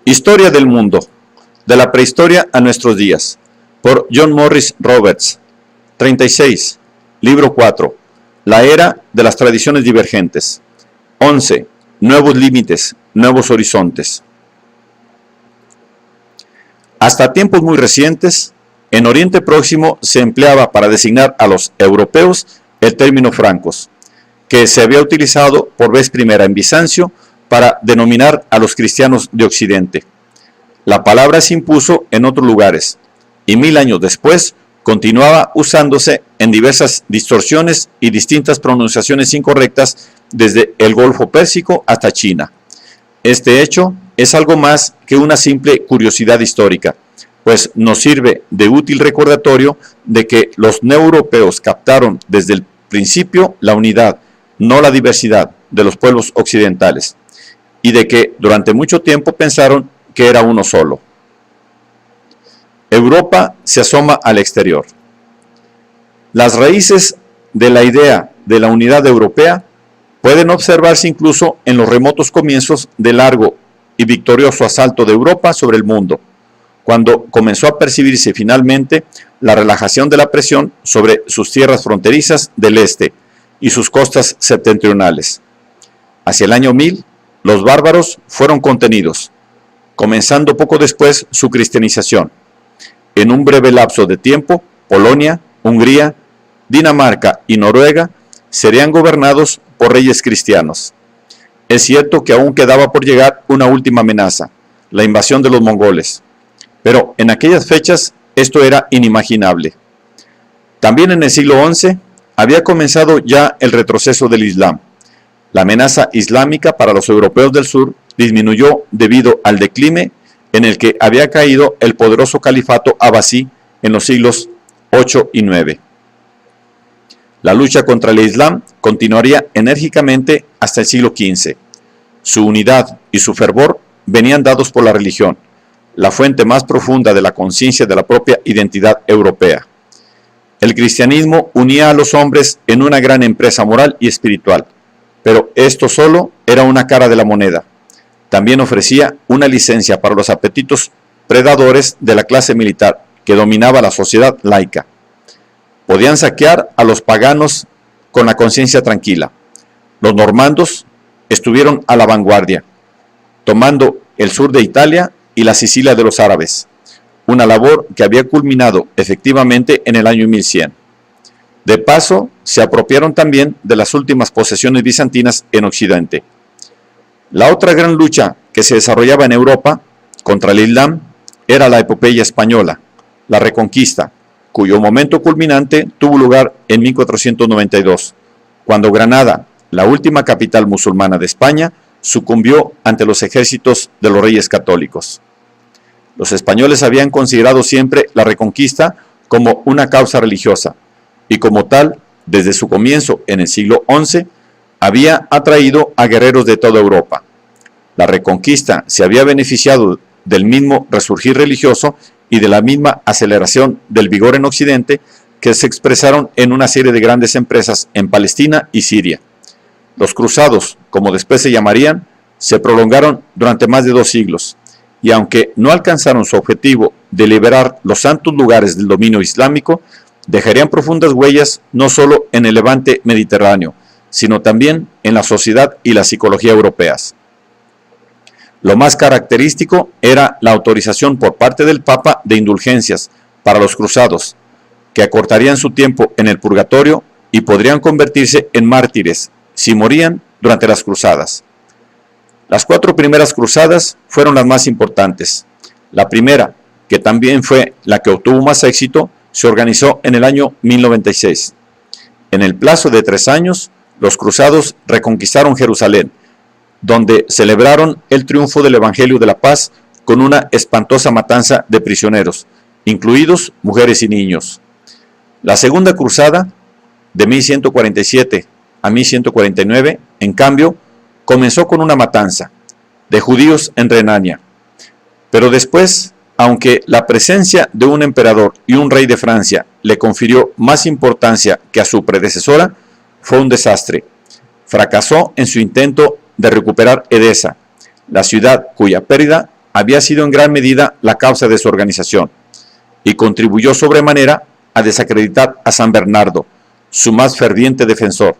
Historia del mundo, de la prehistoria a nuestros días, por John Morris Roberts. 36. Libro 4. La era de las tradiciones divergentes. 11. Nuevos límites, nuevos horizontes. Hasta tiempos muy recientes, en Oriente Próximo se empleaba para designar a los europeos el término francos, que se había utilizado por vez primera en Bizancio para denominar a los cristianos de Occidente. La palabra se impuso en otros lugares y 1000 años después continuaba usándose en diversas distorsiones y distintas pronunciaciones incorrectas desde el Golfo Pérsico hasta China. Este hecho es algo más que una simple curiosidad histórica, pues nos sirve de útil recordatorio de que los neoeuropeos captaron desde el principio la unidad, no la diversidad, de los pueblos occidentales, y de que durante mucho tiempo pensaron que era uno solo. Europa se asoma al exterior. Las raíces de la idea de la unidad europea pueden observarse incluso en los remotos comienzos del largo y victorioso asalto de Europa sobre el mundo, cuando comenzó a percibirse finalmente la relajación de la presión sobre sus tierras fronterizas del este y sus costas septentrionales. Hacia el año 1000, los bárbaros fueron contenidos, comenzando poco después su cristianización. En un breve lapso de tiempo, Polonia, Hungría, Dinamarca y Noruega serían gobernados por reyes cristianos. Es cierto que aún quedaba por llegar una última amenaza, la invasión de los mongoles, pero en aquellas fechas esto era inimaginable. También en el siglo XI había comenzado ya el retroceso del Islam. La amenaza islámica para los europeos del sur disminuyó debido al declive en el que había caído el poderoso califato abasí en los siglos 8 y 9. La lucha contra el Islam continuaría enérgicamente hasta el siglo XV. Su unidad y su fervor venían dados por la religión, la fuente más profunda de la conciencia de la propia identidad europea. El cristianismo unía a los hombres en una gran empresa moral y espiritual, pero esto solo era una cara de la moneda. También ofrecía una licencia para los apetitos predadores de la clase militar que dominaba la sociedad laica. Podían saquear a los paganos con la conciencia tranquila. Los normandos estuvieron a la vanguardia, tomando el sur de Italia y la Sicilia de los árabes, una labor que había culminado efectivamente en el año 1100. De paso, se apropiaron también de las últimas posesiones bizantinas en Occidente. La otra gran lucha que se desarrollaba en Europa contra el Islam era la epopeya española, la Reconquista, cuyo momento culminante tuvo lugar en 1492, cuando Granada, la última capital musulmana de España, sucumbió ante los ejércitos de los reyes católicos. Los españoles habían considerado siempre la Reconquista como una causa religiosa, y como tal, desde su comienzo en el siglo XI, había atraído a guerreros de toda Europa. La Reconquista se había beneficiado del mismo resurgir religioso y de la misma aceleración del vigor en Occidente que se expresaron en una serie de grandes empresas en Palestina y Siria. Los cruzados, como después se llamarían, se prolongaron durante más de 2 siglos, y aunque no alcanzaron su objetivo de liberar los santos lugares del dominio islámico, dejarían profundas huellas no solo en el levante mediterráneo, sino también en la sociedad y la psicología europeas. Lo más característico era la autorización por parte del Papa de indulgencias para los cruzados, que acortarían su tiempo en el purgatorio y podrían convertirse en mártires si morían durante las cruzadas. Las 4 primeras cruzadas fueron las más importantes. La primera, que también fue la que obtuvo más éxito, se organizó en el año 1096. En el plazo de 3 años, los cruzados reconquistaron Jerusalén, donde celebraron el triunfo del Evangelio de la Paz con una espantosa matanza de prisioneros, incluidos mujeres y niños. La segunda cruzada, de 1147 a 1149, en cambio, comenzó con una matanza de judíos en Renania. Pero después, aunque la presencia de un emperador y un rey de Francia le confirió más importancia que a su predecesora, fue un desastre. Fracasó en su intento de recuperar Edesa, la ciudad cuya pérdida había sido en gran medida la causa de su organización y contribuyó sobremanera a desacreditar a San Bernardo, su más ferviente defensor,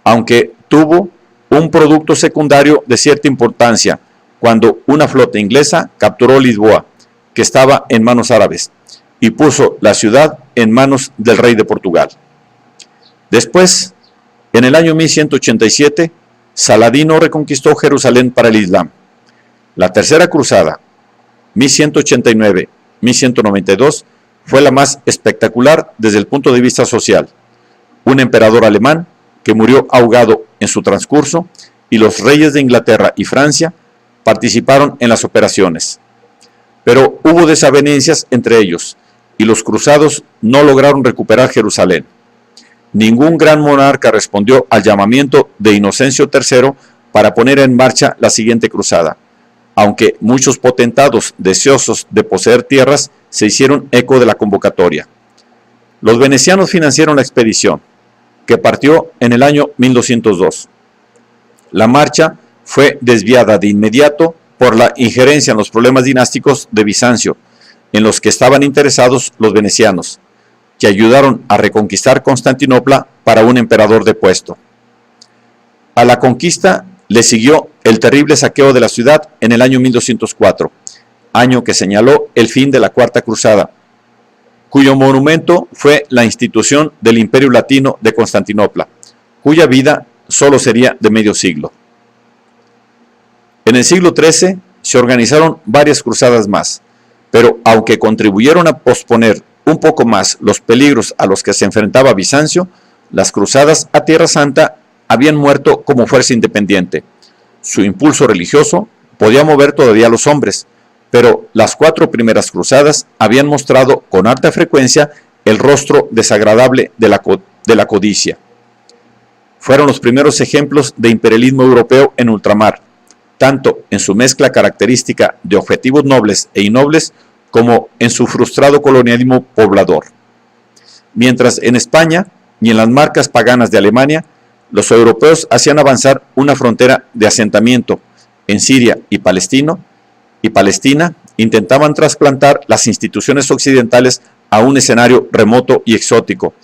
aunque tuvo un producto secundario de cierta importancia cuando una flota inglesa capturó Lisboa, que estaba en manos árabes, y puso la ciudad en manos del rey de Portugal. Después, en el año 1187, Saladino reconquistó Jerusalén para el Islam. La tercera cruzada, 1189-1192, fue la más espectacular desde el punto de vista social. Un emperador alemán que murió ahogado en su transcurso y los reyes de Inglaterra y Francia participaron en las operaciones. Pero hubo desavenencias entre ellos y los cruzados no lograron recuperar Jerusalén. Ningún gran monarca respondió al llamamiento de Inocencio III para poner en marcha la siguiente cruzada, aunque muchos potentados deseosos de poseer tierras se hicieron eco de la convocatoria. Los venecianos financiaron la expedición, que partió en el año 1202. La marcha fue desviada de inmediato por la injerencia en los problemas dinásticos de Bizancio, en los que estaban interesados los venecianos, que ayudaron a reconquistar Constantinopla para un emperador depuesto. A la conquista le siguió el terrible saqueo de la ciudad en el año 1204, año que señaló el fin de la Cuarta Cruzada, cuyo monumento fue la institución del Imperio Latino de Constantinopla, cuya vida solo sería de medio siglo. En el siglo XIII se organizaron varias cruzadas más, pero aunque contribuyeron a posponer un poco más los peligros a los que se enfrentaba Bizancio, las cruzadas a Tierra Santa habían muerto como fuerza independiente. Su impulso religioso podía mover todavía a los hombres, pero las 4 primeras cruzadas habían mostrado con alta frecuencia el rostro desagradable de la codicia. Fueron los primeros ejemplos de imperialismo europeo en ultramar, tanto en su mezcla característica de objetivos nobles e innobles, como en su frustrado colonialismo poblador. Mientras en España y en las marcas paganas de Alemania, los europeos hacían avanzar una frontera de asentamiento en Siria y Palestina, intentaban trasplantar las instituciones occidentales a un escenario remoto y exótico,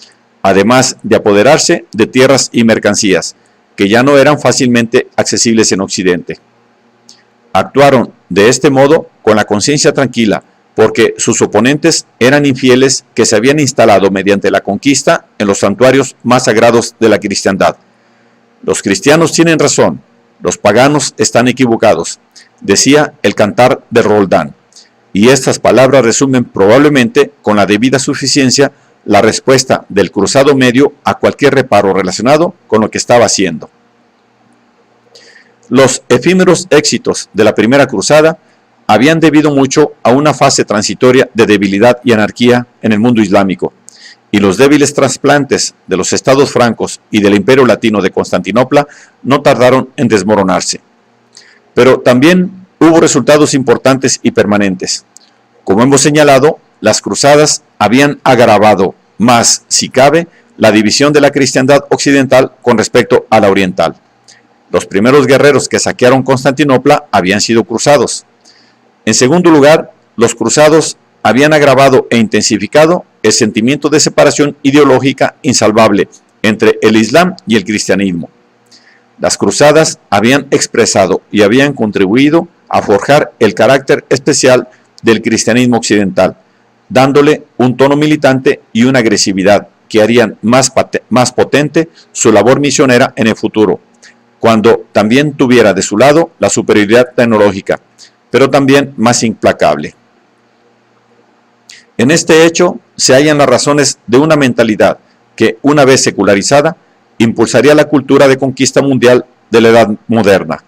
además de apoderarse de tierras y mercancías que ya no eran fácilmente accesibles en Occidente. Actuaron de este modo con la conciencia tranquila, porque sus oponentes eran infieles que se habían instalado mediante la conquista en los santuarios más sagrados de la cristiandad. Los cristianos tienen razón, los paganos están equivocados, decía el Cantar de Roldán, y estas palabras resumen probablemente con la debida suficiencia la respuesta del cruzado medio a cualquier reparo relacionado con lo que estaba haciendo. Los efímeros éxitos de la primera cruzada habían debido mucho a una fase transitoria de debilidad y anarquía en el mundo islámico, y los débiles trasplantes de los estados francos y del Imperio Latino de Constantinopla no tardaron en desmoronarse. Pero también hubo resultados importantes y permanentes. Como hemos señalado, las cruzadas habían agravado más, si cabe, la división de la cristiandad occidental con respecto a la oriental. Los primeros guerreros que saquearon Constantinopla habían sido cruzados. En segundo lugar, los cruzados habían agravado e intensificado el sentimiento de separación ideológica insalvable entre el Islam y el cristianismo. Las cruzadas habían expresado y habían contribuido a forjar el carácter especial del cristianismo occidental, dándole un tono militante y una agresividad que harían más potente su labor misionera en el futuro, cuando también tuviera de su lado la superioridad tecnológica, pero también más implacable. En este hecho se hallan las razones de una mentalidad que, una vez secularizada, impulsaría la cultura de conquista mundial de la Edad Moderna.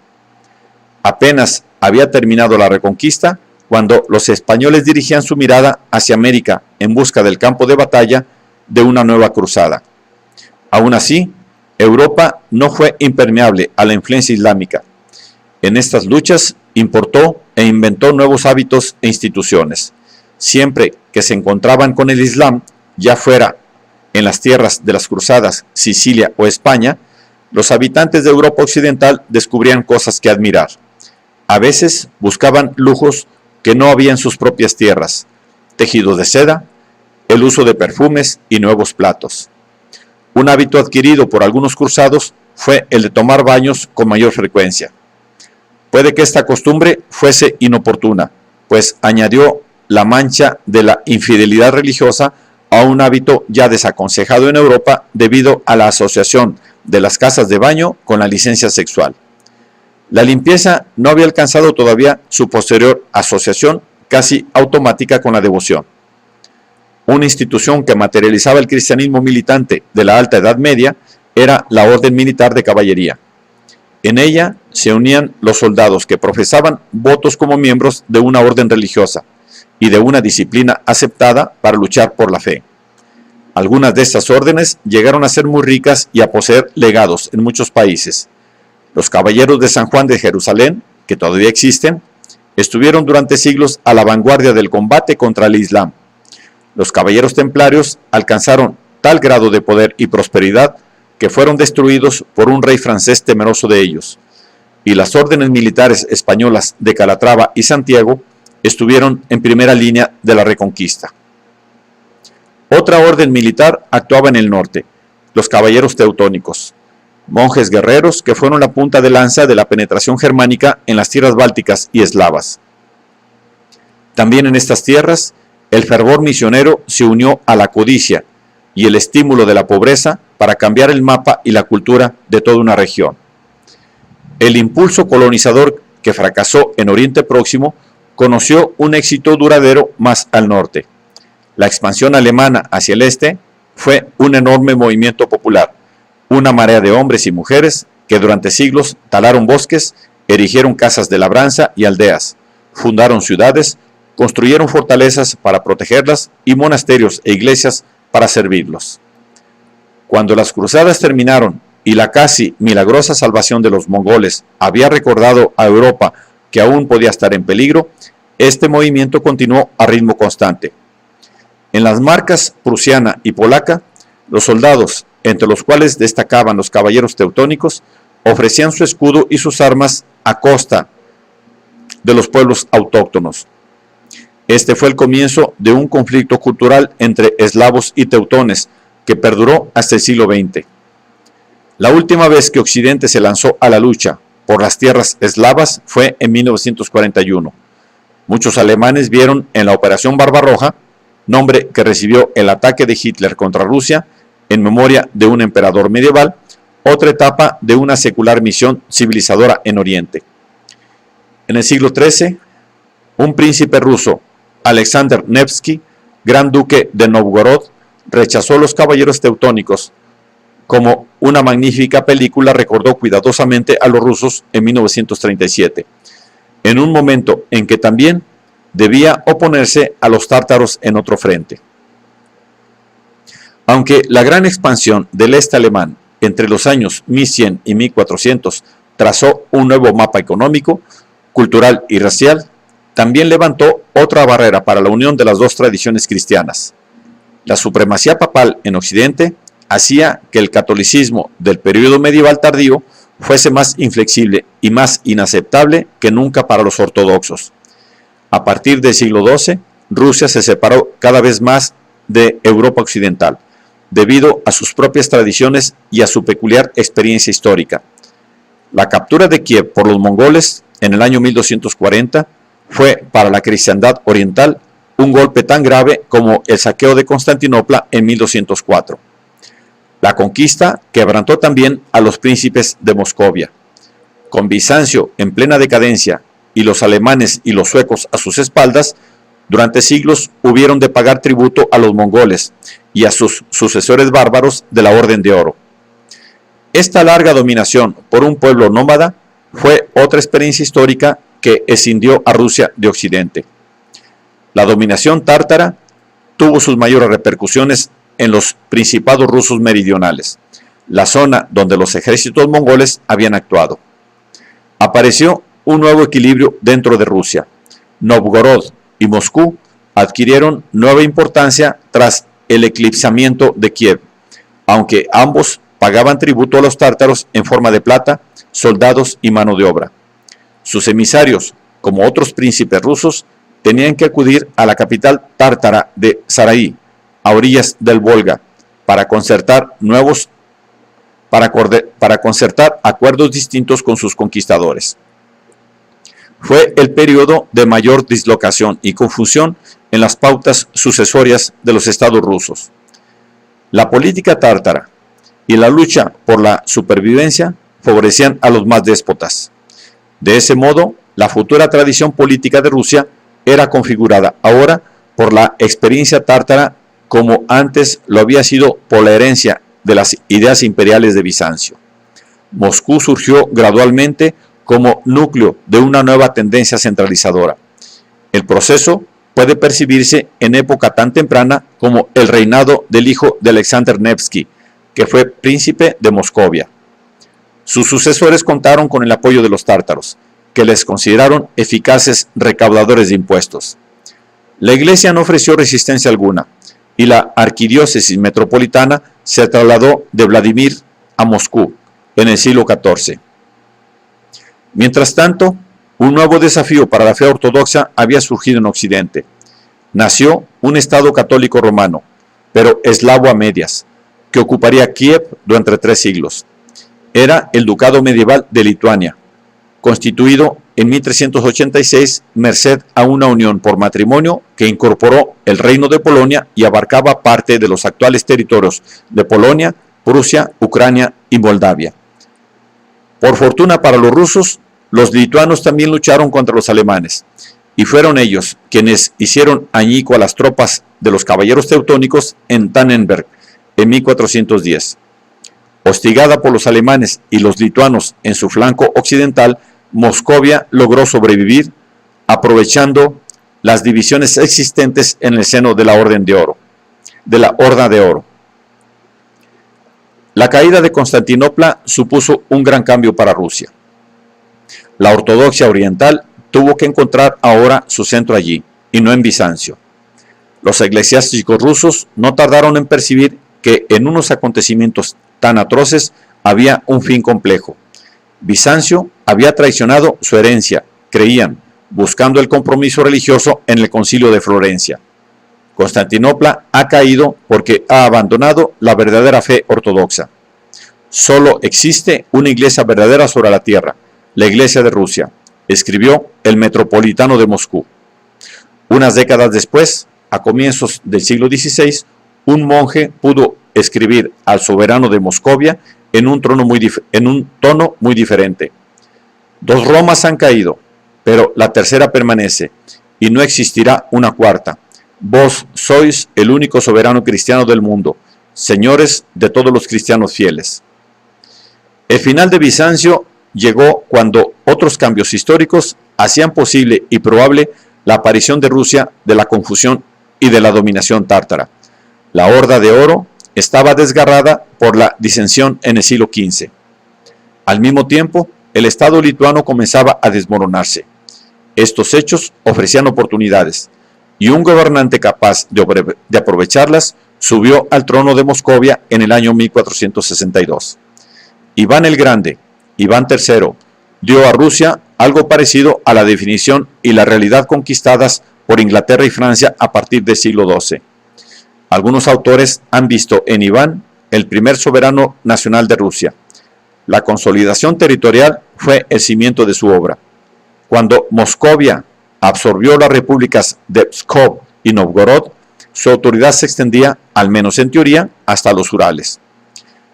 Apenas había terminado la Reconquista cuando los españoles dirigían su mirada hacia América en busca del campo de batalla de una nueva cruzada. Aún así, Europa no fue impermeable a la influencia islámica. En estas luchas importó e inventó nuevos hábitos e instituciones. Siempre que se encontraban con el Islam, ya fuera en las tierras de las cruzadas, Sicilia o España, los habitantes de Europa occidental descubrían cosas que admirar. A veces buscaban lujos que no había en sus propias tierras: tejidos de seda, el uso de perfumes y nuevos platos. Un hábito adquirido por algunos cruzados fue el de tomar baños con mayor frecuencia. Puede que esta costumbre fuese inoportuna, pues añadió la mancha de la infidelidad religiosa a un hábito ya desaconsejado en Europa debido a la asociación de las casas de baño con la licencia sexual. La limpieza no había alcanzado todavía su posterior asociación casi automática con la devoción. Una institución que materializaba el cristianismo militante de la Alta Edad Media era la Orden Militar de Caballería. En ella se unían los soldados que profesaban votos como miembros de una orden religiosa y de una disciplina aceptada para luchar por la fe. Algunas de estas órdenes llegaron a ser muy ricas y a poseer legados en muchos países. Los Caballeros de San Juan de Jerusalén, que todavía existen, estuvieron durante siglos a la vanguardia del combate contra el Islam. Los Caballeros Templarios alcanzaron tal grado de poder y prosperidad que fueron destruidos por un rey francés temeroso de ellos, y las órdenes militares españolas de Calatrava y Santiago estuvieron en primera línea de la Reconquista. Otra orden militar actuaba en el norte: los Caballeros Teutónicos, monjes guerreros que fueron la punta de lanza de la penetración germánica en las tierras bálticas y eslavas. También en estas tierras, el fervor misionero se unió a la codicia y el estímulo de la pobreza para cambiar el mapa y la cultura de toda una región. El impulso colonizador que fracasó en Oriente Próximo conoció un éxito duradero más al norte. La expansión alemana hacia el este fue un enorme movimiento popular, una marea de hombres y mujeres que durante siglos talaron bosques, erigieron casas de labranza y aldeas, fundaron ciudades, construyeron fortalezas para protegerlas y monasterios e iglesias para servirlos. Cuando las cruzadas terminaron y la casi milagrosa salvación de los mongoles había recordado a Europa que aún podía estar en peligro, este movimiento continuó a ritmo constante. En las marcas prusiana y polaca, los soldados, entre los cuales destacaban los caballeros teutónicos, ofrecían su escudo y sus armas a costa de los pueblos autóctonos. Este fue el comienzo de un conflicto cultural entre eslavos y teutones que perduró hasta el siglo XX. La última vez que Occidente se lanzó a la lucha por las tierras eslavas fue en 1941. Muchos alemanes vieron en la Operación Barbarroja, nombre que recibió el ataque de Hitler contra Rusia en memoria de un emperador medieval, otra etapa de una secular misión civilizadora en Oriente. En el siglo XIII, un príncipe ruso, Alexander Nevsky, gran duque de Novgorod, rechazó los caballeros teutónicos. Como una magnífica película recordó cuidadosamente a los rusos en 1937, en un momento en que también debía oponerse a los tártaros en otro frente. Aunque la gran expansión del este alemán entre los años 1100 y 1400 trazó un nuevo mapa económico, cultural y racial, también levantó otra barrera para la unión de las dos tradiciones cristianas. La supremacía papal en Occidente hacía que el catolicismo del periodo medieval tardío fuese más inflexible y más inaceptable que nunca para los ortodoxos. A partir del siglo XII, Rusia se separó cada vez más de Europa occidental, debido a sus propias tradiciones y a su peculiar experiencia histórica. La captura de Kiev por los mongoles en el año 1240 fue para la cristiandad oriental un golpe tan grave como el saqueo de Constantinopla en 1204. La conquista quebrantó también a los príncipes de Moscovia. Con Bizancio en plena decadencia y los alemanes y los suecos a sus espaldas, durante siglos hubieron de pagar tributo a los mongoles y a sus sucesores bárbaros de la Orden de Oro. Esta larga dominación por un pueblo nómada fue otra experiencia histórica que escindió a Rusia de Occidente. La dominación tártara tuvo sus mayores repercusiones en los principados rusos meridionales, la zona donde los ejércitos mongoles habían actuado. Apareció un nuevo equilibrio dentro de Rusia. Novgorod y Moscú adquirieron nueva importancia tras el eclipsamiento de Kiev, aunque ambos pagaban tributo a los tártaros en forma de plata, soldados y mano de obra. Sus emisarios, como otros príncipes rusos, tenían que acudir a la capital tártara de Sarai, a orillas del Volga, para concertar acuerdos distintos con sus conquistadores. Fue el periodo de mayor dislocación y confusión en las pautas sucesorias de los estados rusos. La política tártara y la lucha por la supervivencia favorecían a los más déspotas. De ese modo, la futura tradición política de Rusia era configurada ahora por la experiencia tártara como antes lo había sido por la herencia de las ideas imperiales de Bizancio. Moscú surgió gradualmente como núcleo de una nueva tendencia centralizadora. El proceso puede percibirse en época tan temprana como el reinado del hijo de Alexander Nevsky, que fue príncipe de Moscovia. Sus sucesores contaron con el apoyo de los tártaros, que les consideraron eficaces recaudadores de impuestos. La Iglesia no ofreció resistencia alguna, y la arquidiócesis metropolitana se trasladó de Vladimir a Moscú en el siglo XIV. Mientras tanto, un nuevo desafío para la fe ortodoxa había surgido en Occidente. Nació un Estado católico romano, pero eslavo a medias, que ocuparía Kiev durante 3 siglos. Era el Ducado medieval de Lituania, constituido en 1386 merced a una unión por matrimonio que incorporó el reino de Polonia y abarcaba parte de los actuales territorios de Polonia, Prusia, Ucrania y Moldavia. Por fortuna para los rusos, los lituanos también lucharon contra los alemanes, y fueron ellos quienes hicieron añico a las tropas de los caballeros teutónicos en Tannenberg en 1410. Hostigada por los alemanes y los lituanos en su flanco occidental, Moscovia logró sobrevivir aprovechando las divisiones existentes en el seno de la Horda de Oro. La caída de Constantinopla supuso un gran cambio para Rusia. La ortodoxia oriental tuvo que encontrar ahora su centro allí, y no en Bizancio. Los eclesiásticos rusos no tardaron en percibir que en unos acontecimientos tan atroces había un fin complejo. Bizancio había traicionado su herencia, creían, buscando el compromiso religioso en el Concilio de Florencia. Constantinopla ha caído porque ha abandonado la verdadera fe ortodoxa. Solo existe una iglesia verdadera sobre la tierra, la Iglesia de Rusia, escribió el metropolitano de Moscú. Unas décadas después, a comienzos del siglo XVI, un monje pudo escribir al soberano de Moscovia en un tono muy diferente. 2 Romas han caído, pero la tercera permanece, y no existirá una cuarta. Vos sois el único soberano cristiano del mundo, señores de todos los cristianos fieles. El final de Bizancio llegó cuando otros cambios históricos hacían posible y probable la aparición de Rusia de la confusión y de la dominación tártara. La Horda de Oro estaba desgarrada por la disensión en el siglo XV. Al mismo tiempo, el Estado lituano comenzaba a desmoronarse. Estos hechos ofrecían oportunidades, y un gobernante capaz de aprovecharlas subió al trono de Moscovia en el año 1462. Iván el Grande, Iván III, dio a Rusia algo parecido a la definición y la realidad conquistadas por Inglaterra y Francia a partir del siglo XII. Algunos autores han visto en Iván el primer soberano nacional de Rusia. La consolidación territorial fue el cimiento de su obra. Cuando Moscovia absorbió las repúblicas de Pskov y Novgorod, su autoridad se extendía, al menos en teoría, hasta los Urales.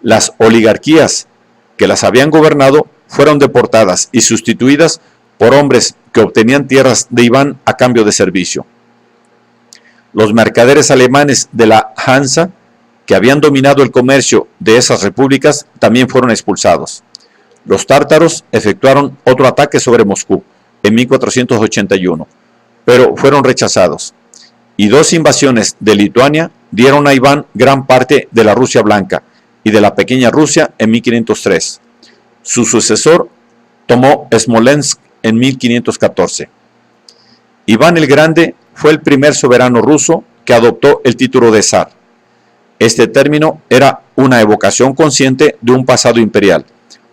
Las oligarquías que las habían gobernado fueron deportadas y sustituidas por hombres que obtenían tierras de Iván a cambio de servicio. Los mercaderes alemanes de la Hansa, que habían dominado el comercio de esas repúblicas, también fueron expulsados. Los tártaros efectuaron otro ataque sobre Moscú en 1481, pero fueron rechazados, y 2 invasiones de Lituania dieron a Iván gran parte de la Rusia Blanca y de la pequeña Rusia en 1503. Su sucesor tomó Smolensk en 1514. Iván el Grande fue el primer soberano ruso que adoptó el título de zar. Este término era una evocación consciente de un pasado imperial,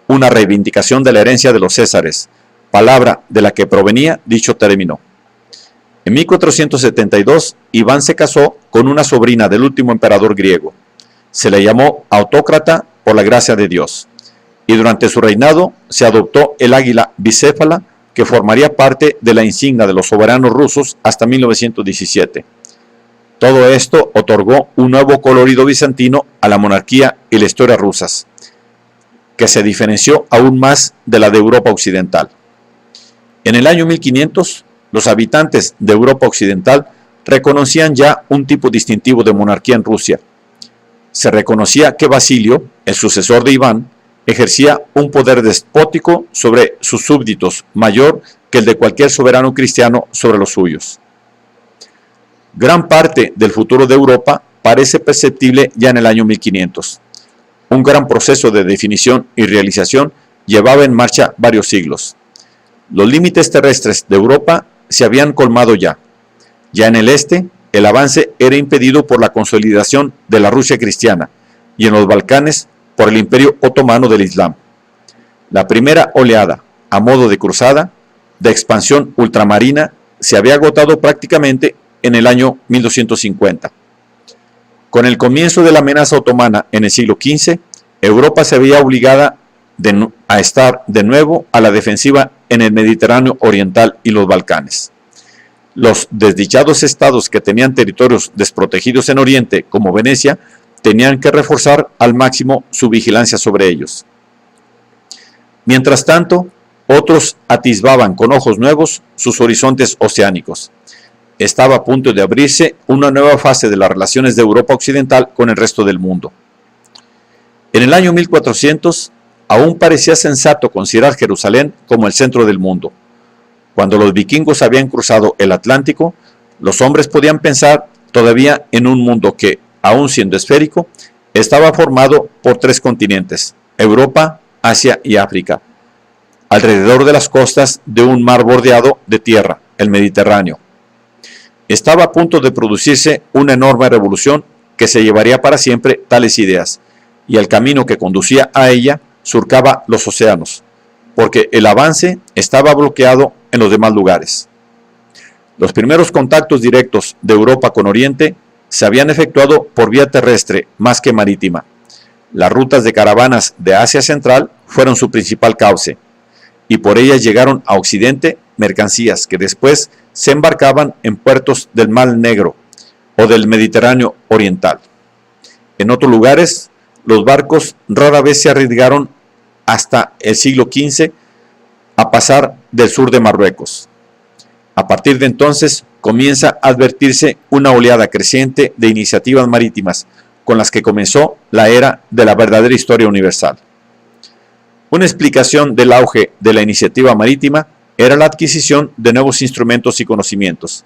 una reivindicación de la herencia de los césares, palabra de la que provenía dicho término. En 1472, Iván se casó con una sobrina del último emperador griego. Se le llamó autócrata por la gracia de Dios, y durante su reinado se adoptó el águila bicéfala, que formaría parte de la insignia de los soberanos rusos hasta 1917. Todo esto otorgó un nuevo colorido bizantino a la monarquía y la historia rusas, que se diferenció aún más de la de Europa Occidental. En el año 1500, los habitantes de Europa Occidental reconocían ya un tipo distintivo de monarquía en Rusia. Se reconocía que Basilio, el sucesor de Iván, ejercía un poder despótico sobre sus súbditos mayor que el de cualquier soberano cristiano sobre los suyos. Gran parte del futuro de Europa parece perceptible ya en el año 1500. Un gran proceso de definición y realización llevaba en marcha varios siglos. Los límites terrestres de Europa se habían colmado ya. Ya en el este, el avance era impedido por la consolidación de la Rusia cristiana y en los Balcanes por el Imperio Otomano del Islam. La primera oleada, a modo de cruzada, de expansión ultramarina, se había agotado prácticamente en el año 1250. Con el comienzo de la amenaza otomana en el siglo XV, Europa se veía obligada a estar de nuevo a la defensiva en el Mediterráneo oriental y los Balcanes. Los desdichados estados que tenían territorios desprotegidos en Oriente, como Venecia, tenían que reforzar al máximo su vigilancia sobre ellos. Mientras tanto, otros atisbaban con ojos nuevos sus horizontes oceánicos. Estaba a punto de abrirse una nueva fase de las relaciones de Europa Occidental con el resto del mundo. En el año 1400, aún parecía sensato considerar Jerusalén como el centro del mundo. Cuando los vikingos habían cruzado el Atlántico, los hombres podían pensar todavía en un mundo que, aún siendo esférico, estaba formado por 3 continentes: Europa, Asia y África, alrededor de las costas de un mar bordeado de tierra, el Mediterráneo. Estaba a punto de producirse una enorme revolución que se llevaría para siempre tales ideas, y el camino que conducía a ella surcaba los océanos, porque el avance estaba bloqueado en los demás lugares. Los primeros contactos directos de Europa con Oriente se habían efectuado por vía terrestre más que marítima. Las rutas de caravanas de Asia Central fueron su principal cauce, y por ellas llegaron a Occidente mercancías que después se embarcaban en puertos del Mar Negro o del Mediterráneo Oriental. En otros lugares, los barcos rara vez se arriesgaron hasta el siglo XV a pasar del sur de Marruecos. A partir de entonces comienza a advertirse una oleada creciente de iniciativas marítimas con las que comenzó la era de la verdadera historia universal. Una explicación del auge de la iniciativa marítima era la adquisición de nuevos instrumentos y conocimientos.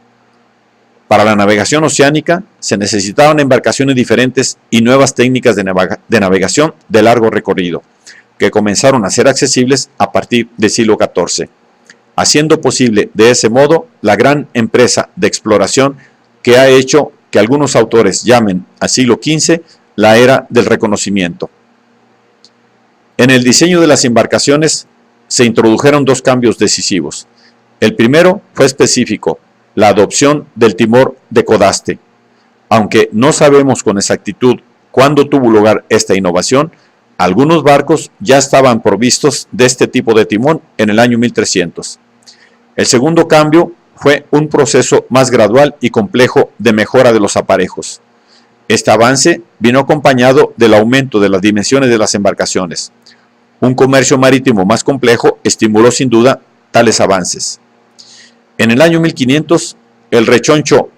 Para la navegación oceánica se necesitaban embarcaciones diferentes y nuevas técnicas de navegación de largo recorrido, que comenzaron a ser accesibles a partir del siglo XIV, haciendo posible de ese modo la gran empresa de exploración que ha hecho que algunos autores llamen al siglo XV la era del reconocimiento. En el diseño de las embarcaciones se introdujeron 2 cambios decisivos. El primero fue específico: la adopción del timón de codaste. Aunque no sabemos con exactitud cuándo tuvo lugar esta innovación, algunos barcos ya estaban provistos de este tipo de timón en el año 1300. El segundo cambio fue un proceso más gradual y complejo de mejora de los aparejos. Este avance vino acompañado del aumento de las dimensiones de las embarcaciones. Un comercio marítimo más complejo estimuló sin duda tales avances. En el año 1500, el rechoncho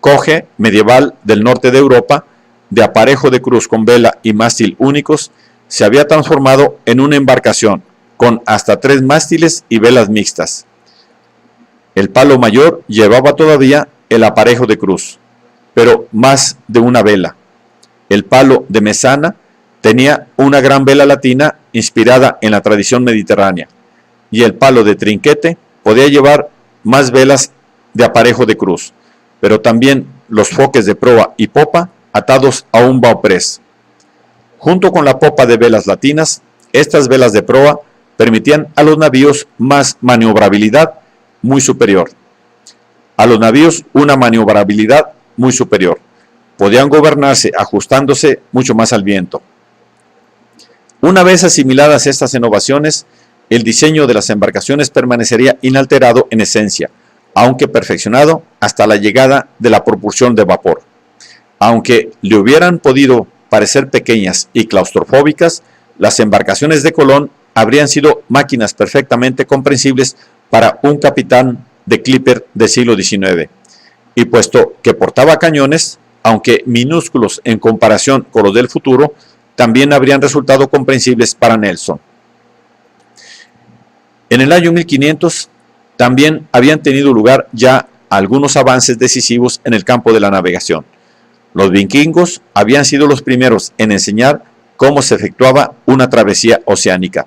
coge medieval del norte de Europa, de aparejo de cruz con vela y mástil únicos, se había transformado en una embarcación con hasta 3 mástiles y velas mixtas. El palo mayor llevaba todavía el aparejo de cruz, pero más de una vela. El palo de mesana tenía una gran vela latina inspirada en la tradición mediterránea, y el palo de trinquete podía llevar más velas de aparejo de cruz, pero también los foques de proa y popa atados a un bauprés. Junto con la popa de velas latinas, estas velas de proa permitían a los navíos más maniobrabilidad muy superior. a los navíos una maniobrabilidad muy superior. Podían gobernarse ajustándose mucho más al viento. Una vez asimiladas estas innovaciones, el diseño de las embarcaciones permanecería inalterado en esencia, aunque perfeccionado hasta la llegada de la propulsión de vapor. Aunque le hubieran podido parecer pequeñas y claustrofóbicas, las embarcaciones de Colón habrían sido máquinas perfectamente comprensibles para un capitán de clipper del siglo XIX. Y puesto que portaba cañones, aunque minúsculos en comparación con los del futuro, también habrían resultado comprensibles para Nelson. En el año 1500 también habían tenido lugar ya algunos avances decisivos en el campo de la navegación. Los vikingos habían sido los primeros en enseñar cómo se efectuaba una travesía oceánica.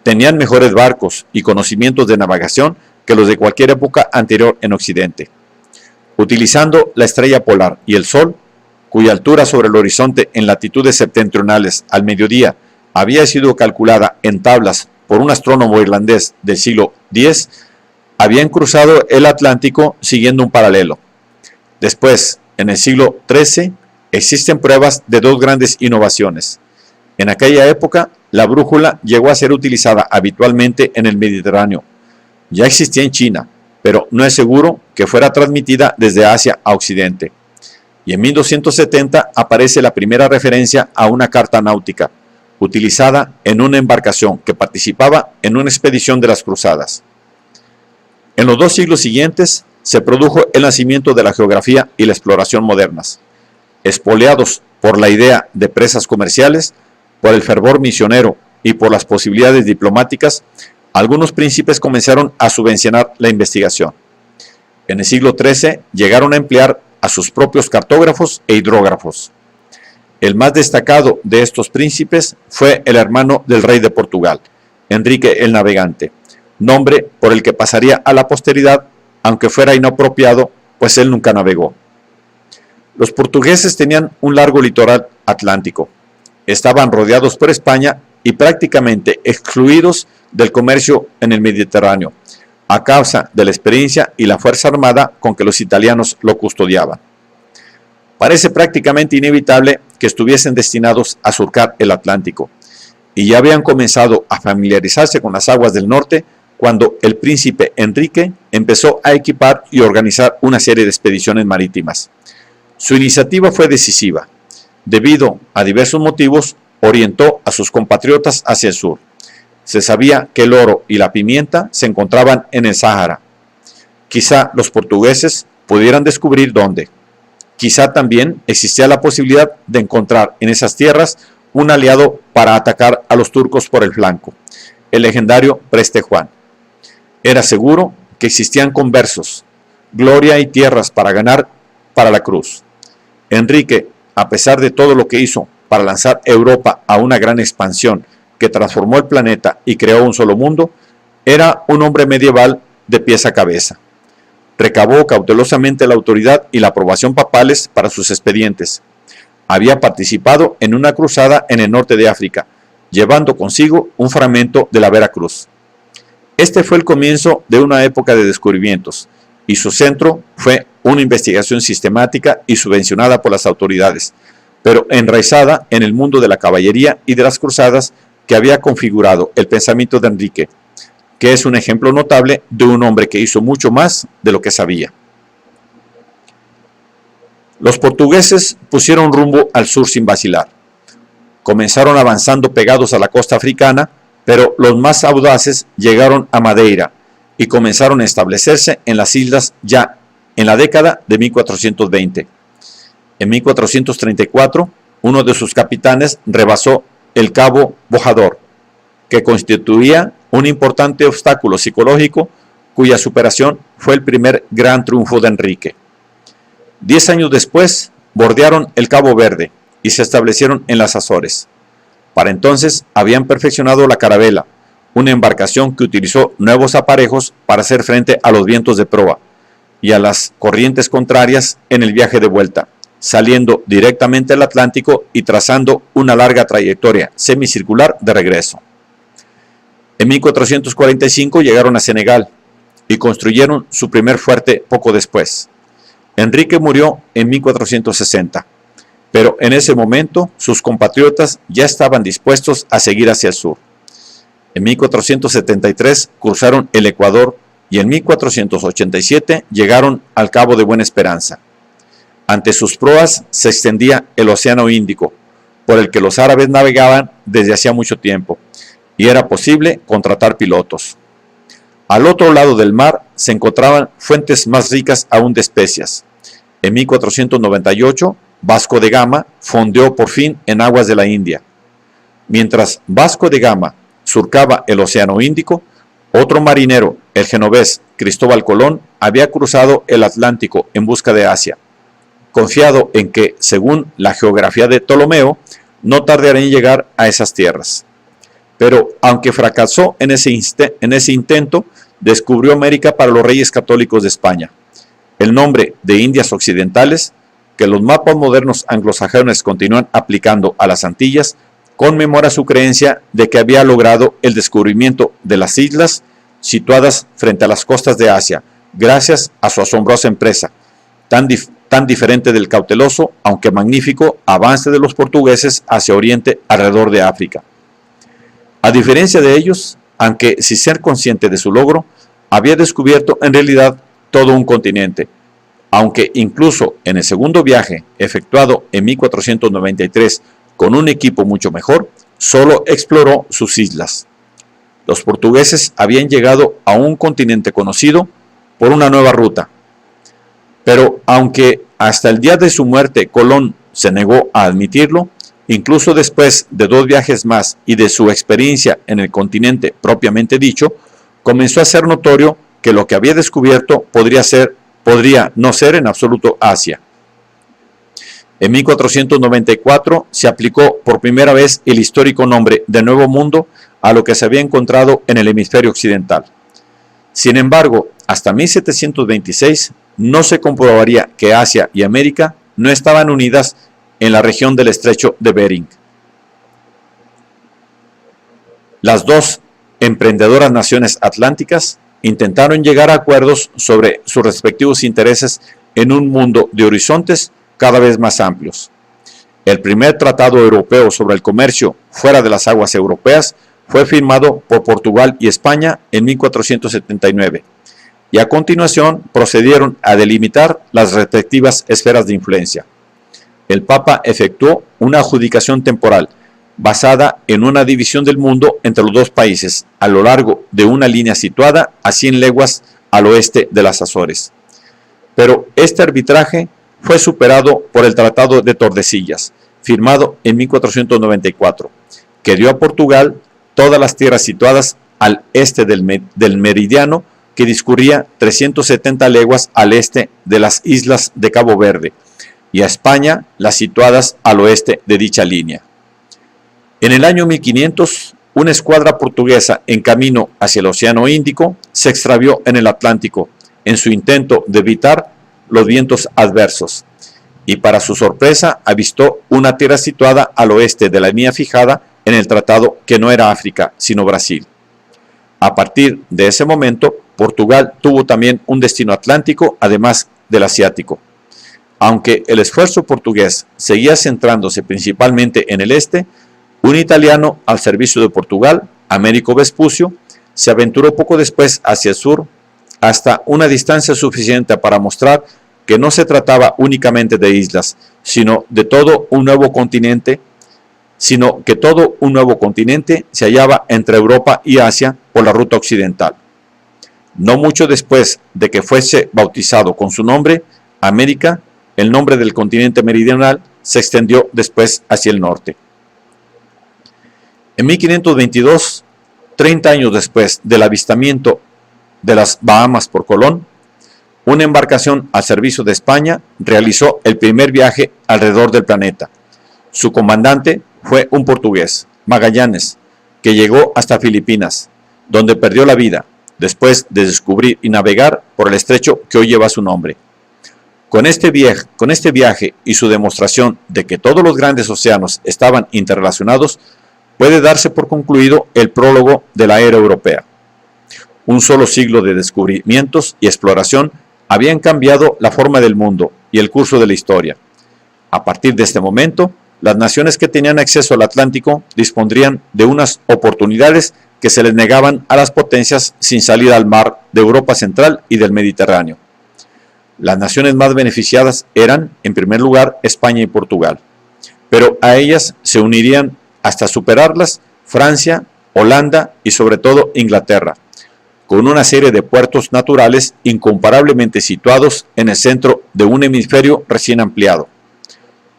Tenían mejores barcos y conocimientos de navegación que los de cualquier época anterior en Occidente. Utilizando la estrella polar y el sol, cuya altura sobre el horizonte en latitudes septentrionales al mediodía había sido calculada en tablas por un astrónomo irlandés del siglo X, habían cruzado el Atlántico siguiendo un paralelo. Después, en el siglo XIII, existen pruebas de dos grandes innovaciones. En aquella época, la brújula llegó a ser utilizada habitualmente en el Mediterráneo. Ya existía en China, pero no es seguro que fuera transmitida desde Asia a Occidente. Y en 1270 aparece la primera referencia a una carta náutica, utilizada en una embarcación que participaba en una expedición de las cruzadas. En los 2 siglos siguientes se produjo el nacimiento de la geografía y la exploración modernas. Espoleados por la idea de presas comerciales, por el fervor misionero y por las posibilidades diplomáticas, algunos príncipes comenzaron a subvencionar la investigación. En el siglo XIII llegaron a emplear a sus propios cartógrafos e hidrógrafos. El más destacado de estos príncipes fue el hermano del rey de Portugal, Enrique el Navegante, nombre por el que pasaría a la posteridad, aunque fuera inapropiado, pues él nunca navegó. Los portugueses tenían un largo litoral atlántico, estaban rodeados por España y prácticamente excluidos del comercio en el Mediterráneo, a causa de la experiencia y la fuerza armada con que los italianos lo custodiaban. Parece prácticamente inevitable que estuviesen destinados a surcar el Atlántico, y ya habían comenzado a familiarizarse con las aguas del norte cuando el príncipe Enrique empezó a equipar y organizar una serie de expediciones marítimas. Su iniciativa fue decisiva. Debido a diversos motivos, orientó a sus compatriotas hacia el sur. Se sabía que el oro y la pimienta se encontraban en el Sáhara. Quizá los portugueses pudieran descubrir dónde. Quizá también existía la posibilidad de encontrar en esas tierras un aliado para atacar a los turcos por el flanco, el legendario Preste Juan. Era seguro que existían conversos, gloria y tierras para ganar para la cruz. Enrique, a pesar de todo lo que hizo para lanzar Europa a una gran expansión que transformó el planeta y creó un solo mundo, era un hombre medieval de pies a cabeza. Recabó cautelosamente la autoridad y la aprobación papales para sus expedientes. Había participado en una cruzada en el norte de África, llevando consigo un fragmento de la Vera Cruz. Este fue el comienzo de una época de descubrimientos, y su centro fue una investigación sistemática y subvencionada por las autoridades, pero enraizada en el mundo de la caballería y de las cruzadas que había configurado el pensamiento de Enrique, que es un ejemplo notable de un hombre que hizo mucho más de lo que sabía. Los portugueses pusieron rumbo al sur sin vacilar. Comenzaron avanzando pegados a la costa africana, pero los más audaces llegaron a Madeira y comenzaron a establecerse en las islas ya en la década de 1420. En 1434, uno de sus capitanes rebasó el cabo Bojador, que constituía un importante obstáculo psicológico cuya superación fue el primer gran triunfo de Enrique. 10 años después, bordearon el Cabo Verde y se establecieron en las Azores. Para entonces habían perfeccionado la carabela, una embarcación que utilizó nuevos aparejos para hacer frente a los vientos de proa y a las corrientes contrarias en el viaje de vuelta, saliendo directamente al Atlántico y trazando una larga trayectoria semicircular de regreso. En 1445 llegaron a Senegal, y construyeron su primer fuerte poco después. Enrique murió en 1460, pero en ese momento sus compatriotas ya estaban dispuestos a seguir hacia el sur. En 1473 cruzaron el Ecuador y en 1487 llegaron al Cabo de Buena Esperanza. Ante sus proas se extendía el Océano Índico, por el que los árabes navegaban desde hacía mucho tiempo, y era posible contratar pilotos. Al otro lado del mar se encontraban fuentes más ricas aún de especias. En 1498, Vasco de Gama fondeó por fin en aguas de la India. Mientras Vasco de Gama surcaba el Océano Índico, otro marinero, el genovés Cristóbal Colón, había cruzado el Atlántico en busca de Asia, confiado en que, según la geografía de Ptolomeo, no tardaría en llegar a esas tierras. Pero, aunque fracasó en ese intento, descubrió América para los reyes católicos de España. El nombre de Indias Occidentales, que los mapas modernos anglosajones continúan aplicando a las Antillas, conmemora su creencia de que había logrado el descubrimiento de las islas situadas frente a las costas de Asia, gracias a su asombrosa empresa, tan diferente del cauteloso, aunque magnífico, avance de los portugueses hacia Oriente alrededor de África. A diferencia de ellos, aunque sin ser consciente de su logro, había descubierto en realidad todo un continente, aunque incluso en el segundo viaje, efectuado en 1493 con un equipo mucho mejor, solo exploró sus islas. Los portugueses habían llegado a un continente conocido por una nueva ruta, pero aunque hasta el día de su muerte Colón se negó a admitirlo, incluso después de 2 viajes más y de su experiencia en el continente propiamente dicho, comenzó a ser notorio que lo que había descubierto podría no ser en absoluto Asia. En 1494 se aplicó por primera vez el histórico nombre de Nuevo Mundo a lo que se había encontrado en el hemisferio occidental. Sin embargo, hasta 1726 no se comprobaría que Asia y América no estaban unidas en la región del estrecho de Bering. Las dos emprendedoras naciones atlánticas intentaron llegar a acuerdos sobre sus respectivos intereses en un mundo de horizontes cada vez más amplios. El primer tratado europeo sobre el comercio fuera de las aguas europeas fue firmado por Portugal y España en 1479, y a continuación procedieron a delimitar las respectivas esferas de influencia. El Papa efectuó una adjudicación temporal basada en una división del mundo entre los dos países a lo largo de una línea situada a 100 leguas al oeste de las Azores. Pero este arbitraje fue superado por el Tratado de Tordesillas, firmado en 1494, que dio a Portugal todas las tierras situadas al este del meridiano que discurría 370 leguas al este de las islas de Cabo Verde, y a España las situadas al oeste de dicha línea. En el año 1500, una escuadra portuguesa en camino hacia el Océano Índico se extravió en el Atlántico en su intento de evitar los vientos adversos, y para su sorpresa avistó una tierra situada al oeste de la línea fijada en el tratado, que no era África sino Brasil. A partir de ese momento, Portugal tuvo también un destino atlántico además del asiático. Aunque el esfuerzo portugués seguía centrándose principalmente en el este, un italiano al servicio de Portugal, Américo Vespucio, se aventuró poco después hacia el sur hasta una distancia suficiente para mostrar que no se trataba únicamente de islas, sino que todo un nuevo continente se hallaba entre Europa y Asia por la ruta occidental. No mucho después de que fuese bautizado con su nombre, América, el nombre del continente meridional, se extendió después hacia el norte. En 1522, 30 años después del avistamiento de las Bahamas por Colón, una embarcación al servicio de España realizó el primer viaje alrededor del planeta. Su comandante fue un portugués, Magallanes, que llegó hasta Filipinas, donde perdió la vida después de descubrir y navegar por el estrecho que hoy lleva su nombre. Con este viaje y su demostración de que todos los grandes océanos estaban interrelacionados, puede darse por concluido el prólogo de la era europea. Un solo siglo de descubrimientos y exploración habían cambiado la forma del mundo y el curso de la historia. A partir de este momento, las naciones que tenían acceso al Atlántico dispondrían de unas oportunidades que se les negaban a las potencias sin salida al mar de Europa Central y del Mediterráneo. Las naciones más beneficiadas eran, en primer lugar, España y Portugal, pero a ellas se unirían hasta superarlas Francia, Holanda y sobre todo Inglaterra, con una serie de puertos naturales incomparablemente situados en el centro de un hemisferio recién ampliado,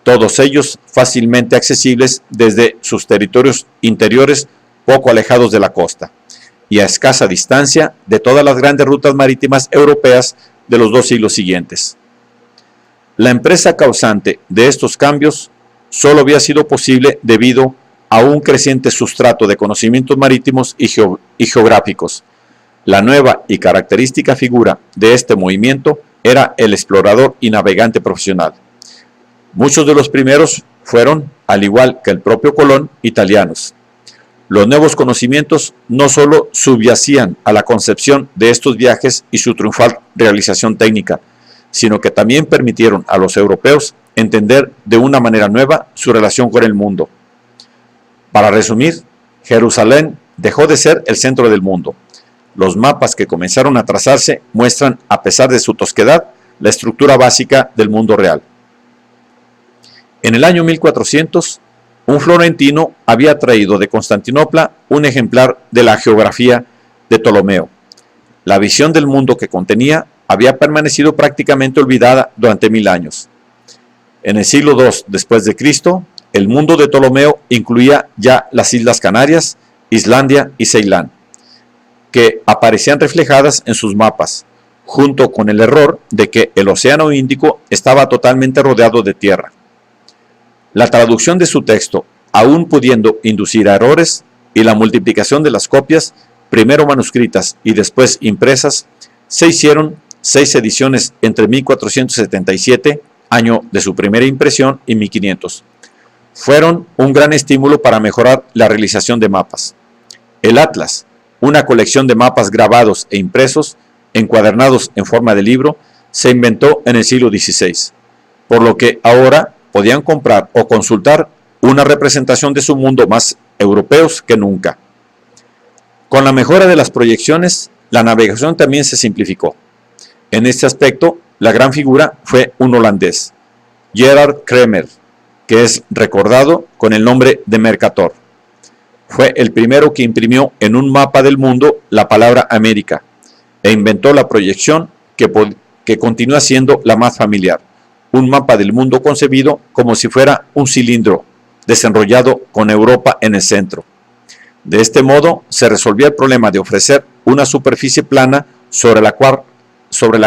todos ellos fácilmente accesibles desde sus territorios interiores poco alejados de la costa y a escasa distancia de todas las grandes rutas marítimas europeas de los 2 siglos siguientes. La empresa causante de estos cambios solo había sido posible debido a un creciente sustrato de conocimientos marítimos y geográficos. La nueva y característica figura de este movimiento era el explorador y navegante profesional. Muchos de los primeros fueron, al igual que el propio Colón, italianos. Los nuevos conocimientos no solo subyacían a la concepción de estos viajes y su triunfal realización técnica, sino que también permitieron a los europeos entender de una manera nueva su relación con el mundo. Para resumir, Jerusalén dejó de ser el centro del mundo. Los mapas que comenzaron a trazarse muestran, a pesar de su tosquedad, la estructura básica del mundo real. En el año 1400, un florentino había traído de Constantinopla un ejemplar de la geografía de Ptolomeo. La visión del mundo que contenía había permanecido prácticamente olvidada durante 1000 años. En el siglo II después de Cristo, el mundo de Ptolomeo incluía ya las Islas Canarias, Islandia y Ceilán, que aparecían reflejadas en sus mapas, junto con el error de que el Océano Índico estaba totalmente rodeado de tierra. La traducción de su texto, aún pudiendo inducir a errores, y la multiplicación de las copias, primero manuscritas y después impresas, se hicieron 6 ediciones entre 1477, año de su primera impresión, y 1500. Fueron un gran estímulo para mejorar la realización de mapas. El Atlas, una colección de mapas grabados e impresos, encuadernados en forma de libro, se inventó en el siglo XVI, por lo que ahora podían comprar o consultar una representación de su mundo más europeos que nunca. Con la mejora de las proyecciones, la navegación también se simplificó. En este aspecto, la gran figura fue un holandés, Gerard Kremer, que es recordado con el nombre de Mercator. Fue el primero que imprimió en un mapa del mundo la palabra América e inventó la proyección que continúa siendo la más familiar, un mapa del mundo concebido como si fuera un cilindro desenrollado con Europa en el centro. De este modo se resolvía el problema de ofrecer una superficie plana sobre la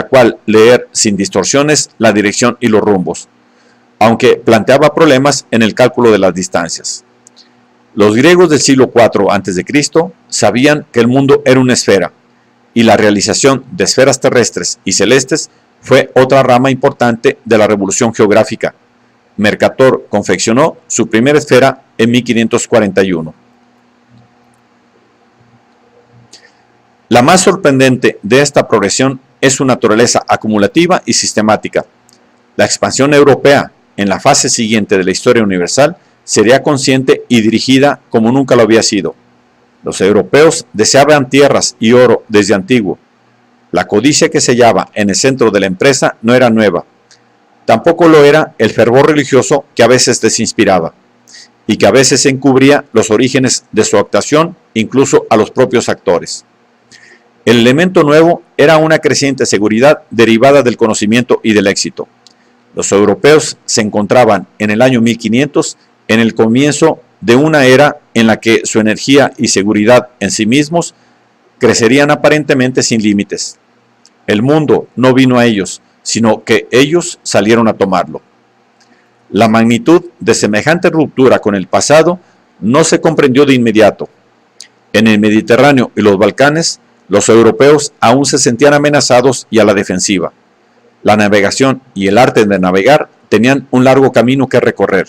cual leer sin distorsiones la dirección y los rumbos, aunque planteaba problemas en el cálculo de las distancias. Los griegos del siglo IV a.C. sabían que el mundo era una esfera, y la realización de esferas terrestres y celestes fue otra rama importante de la revolución geográfica. Mercator confeccionó su primera esfera en 1541. La más sorprendente de esta progresión es su naturaleza acumulativa y sistemática. La expansión europea en la fase siguiente de la historia universal sería consciente y dirigida como nunca lo había sido. Los europeos deseaban tierras y oro desde antiguo. La codicia que se hallaba en el centro de la empresa no era nueva. Tampoco lo era el fervor religioso que a veces les inspiraba, y que a veces encubría los orígenes de su actuación, incluso a los propios actores. El elemento nuevo era una creciente seguridad derivada del conocimiento y del éxito. Los europeos se encontraban en el año 1500 en el comienzo de una era en la que su energía y seguridad en sí mismos crecerían aparentemente sin límites. El mundo no vino a ellos, sino que ellos salieron a tomarlo. La magnitud de semejante ruptura con el pasado no se comprendió de inmediato. En el Mediterráneo y los Balcanes, los europeos aún se sentían amenazados y a la defensiva. La navegación y el arte de navegar tenían un largo camino que recorrer.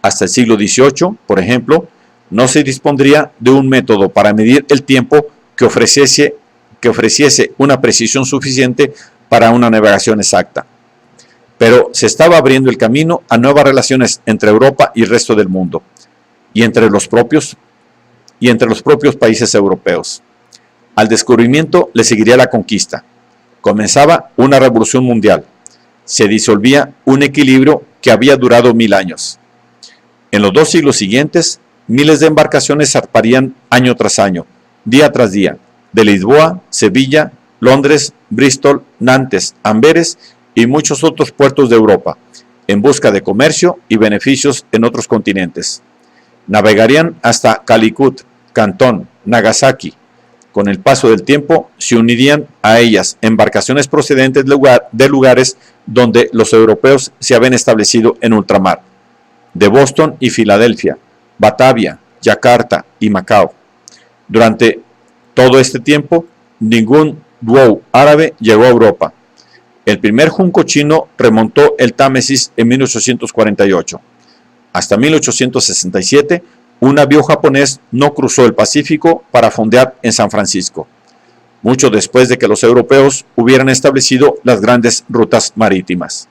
Hasta el siglo XVIII, por ejemplo, no se dispondría de un método para medir el tiempo que ofreciese que ofreciese una precisión suficiente para una navegación exacta. Pero se estaba abriendo el camino a nuevas relaciones entre Europa y el resto del mundo, y entre los propios países europeos. Al descubrimiento le seguiría la conquista. Comenzaba una revolución mundial. Se disolvía un equilibrio que había durado 1000 años. En los 2 siglos siguientes, miles de embarcaciones zarparían año tras año, día tras día, de Lisboa, Sevilla, Londres, Bristol, Nantes, Amberes y muchos otros puertos de Europa, en busca de comercio y beneficios en otros continentes. Navegarían hasta Calicut, Cantón, Nagasaki. Con el paso del tiempo, se unirían a ellas embarcaciones procedentes de lugares donde los europeos se habían establecido en ultramar, de Boston y Filadelfia, Batavia, Yakarta y Macao. Durante todo este tiempo, ningún dhow árabe llegó a Europa. El primer junco chino remontó el Támesis en 1848. Hasta 1867, un navío japonés no cruzó el Pacífico para fondear en San Francisco, mucho después de que los europeos hubieran establecido las grandes rutas marítimas.